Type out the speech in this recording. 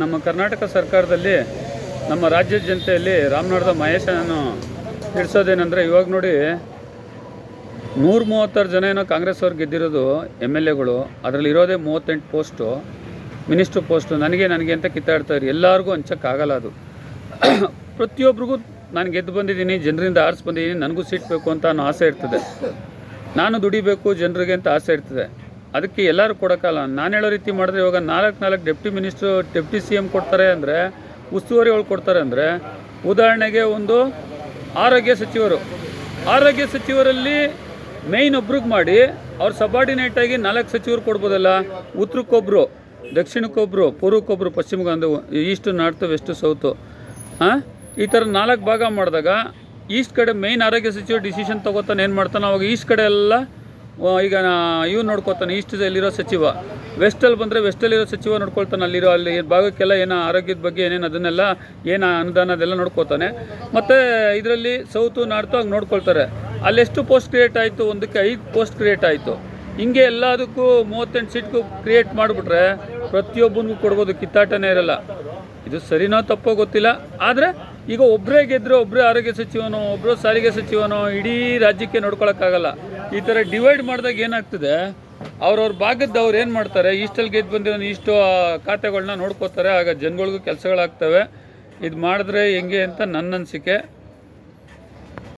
ನಮ್ಮ ಕರ್ನಾಟಕ ಸರ್ಕಾರದಲ್ಲಿ ನಮ್ಮ ರಾಜ್ಯದ ಜನತೆಯಲ್ಲಿ ರಾಮನಗರದ ಮಹೇಶನನ್ನು ತಿಳಿಸೋದೇನೆಂದರೆ, ಇವಾಗ ನೋಡಿ 136 ಜನ ಏನೋ ಕಾಂಗ್ರೆಸ್ ಅವ್ರು ಗೆದ್ದಿರೋದು ಎಮ್ ಎಗಳು. ಅದರಲ್ಲಿ ಇರೋದೇ 38 ಪೋಸ್ಟು, ಮಿನಿಸ್ಟ್ರು ಪೋಸ್ಟು. ನನಗೆ ಅಂತ ಕಿತ್ತಾಡ್ತಾರೆ. ಎಲ್ಲರಿಗೂ ಹಂಚೋಕ್ಕಾಗಲ್ಲ ಅದು. ಪ್ರತಿಯೊಬ್ಬರಿಗೂ ನಾನು ಗೆದ್ದು ಬಂದಿದ್ದೀನಿ, ಜನರಿಂದ ಆರಿಸಿ ಬಂದಿದ್ದೀನಿ, ನನಗೂ ಸೀಟ್ ಬೇಕು ಅಂತ ಅನ್ನೋ ಆಸೆ ಇರ್ತದೆ. ನಾನು ದುಡಿಬೇಕು ಜನರಿಗೆ ಅಂತ ಆಸೆ ಇರ್ತದೆ. ಅದಕ್ಕೆ ಎಲ್ಲರೂ ಕೊಡೋಕ್ಕಲ್ಲ. ನಾನು ಹೇಳೋ ರೀತಿ ಮಾಡಿದ್ರೆ ಇವಾಗ 4 ಡೆಪ್ಟಿ ಮಿನಿಸ್ಟ್ರು, ಡೆಪ್ಟಿ CM ಕೊಡ್ತಾರೆ ಅಂದರೆ, ಉಸ್ತುವಾರಿಗಳು ಕೊಡ್ತಾರೆ ಅಂದರೆ, ಉದಾಹರಣೆಗೆ ಒಂದು ಆರೋಗ್ಯ ಸಚಿವರಲ್ಲಿ ಮೇಯ್ನ್ ಒಬ್ರಿಗೆ ಮಾಡಿ ಅವ್ರು ಸಬಾರ್ಡಿನೇಟಾಗಿ 4 ಸಚಿವರು ಕೊಡ್ಬೋದಲ್ಲ. ಉತ್ತರಕ್ಕೊಬ್ಬರು, ದಕ್ಷಿಣಕ್ಕೊಬ್ಬರು, ಪೂರ್ವಕ್ಕೊಬ್ಬರು, ಪಶ್ಚಿಮಕ್ಕೆ, ಈಸ್ಟು, ನಾರ್ತು, ವೆಸ್ಟು, ಸೌತು, ಈ ಥರ 4 ಭಾಗ ಮಾಡಿದಾಗ ಈಸ್ಟ್ ಕಡೆ ಮೇಯ್ನ್ ಆರೋಗ್ಯ ಸಚಿವ ಡಿಸಿಷನ್ ತೊಗೋತಾನೆ. ಏನು ಮಾಡ್ತಾನೆ ಅವಾಗ ಈಸ್ಟ್ ಕಡೆ ಎಲ್ಲ ಈಗ ಇವು ನೋಡ್ಕೊತಾನೆ, ಈಸ್ಟಲ್ಲಿರೋ ಸಚಿವ. ವೆಸ್ಟಲ್ಲಿ ಬಂದರೆ ವೆಸ್ಟಲ್ಲಿರೋ ಸಚಿವ ನೋಡ್ಕೊಳ್ತಾನೆ. ಅಲ್ಲಿ ಭಾಗಕ್ಕೆಲ್ಲ ಏನೋ ಆರೋಗ್ಯದ ಬಗ್ಗೆ ಏನೇನು ಅದನ್ನೆಲ್ಲ ಏನು ಅನುದಾನ ಅದೆಲ್ಲ ನೋಡ್ಕೊತಾನೆ. ಮತ್ತು ಇದರಲ್ಲಿ ಸೌತು, ನಾರ್ತು ಹಂಗೆ ನೋಡ್ಕೊಳ್ತಾರೆ. ಅಲ್ಲೆಷ್ಟು ಪೋಸ್ಟ್ ಕ್ರಿಯೇಟ್ ಆಯಿತು? ಒಂದಕ್ಕೆ 5 ಪೋಸ್ಟ್ ಕ್ರಿಯೇಟ್ ಆಯಿತು. ಹಿಂಗೆ ಎಲ್ಲದಕ್ಕೂ 38 ಸೀಟ್ಗೂ ಕ್ರಿಯೇಟ್ ಮಾಡಿಬಿಟ್ರೆ ಪ್ರತಿಯೊಬ್ಬನಿಗೂ ಕೊಡ್ಬೋದು, ಕಿತ್ತಾಟನೇ ಇರಲ್ಲ. ಇದು ಸರಿನೋ ತಪ್ಪೋ ಗೊತ್ತಿಲ್ಲ. ಆದರೆ ಈಗ ಒಬ್ಬರೇ ಗೆದ್ದರೆ ಒಬ್ಬರೇ ಆರೋಗ್ಯ ಸಚಿವನೋ, ಒಬ್ಬರು ಸಾರಿಗೆ ಸಚಿವನೋ ಇಡೀ ರಾಜ್ಯಕ್ಕೆ ನೋಡ್ಕೊಳಕ್ಕಾಗಲ್ಲ. ಈ ಥರ ಡಿವೈಡ್ ಮಾಡಿದಾಗ ಏನಾಗ್ತದೆ, ಅವ್ರವ್ರ ಭಾಗದವ್ರು ಏನು ಮಾಡ್ತಾರೆ, ಈಸ್ಟಲ್ಲಿ ಗೆದ್ದು ಬಂದಿರೋ ಇಷ್ಟು ಖಾತೆಗಳನ್ನ ನೋಡ್ಕೋತಾರೆ. ಆಗ ಜನಗಳಿಗೂ ಕೆಲಸಗಳಾಗ್ತವೆ. ಇದು ಮಾಡಿದ್ರೆ ಹೆಂಗೆ ಅಂತ ನನ್ನ ಅನಿಸಿಕೆ.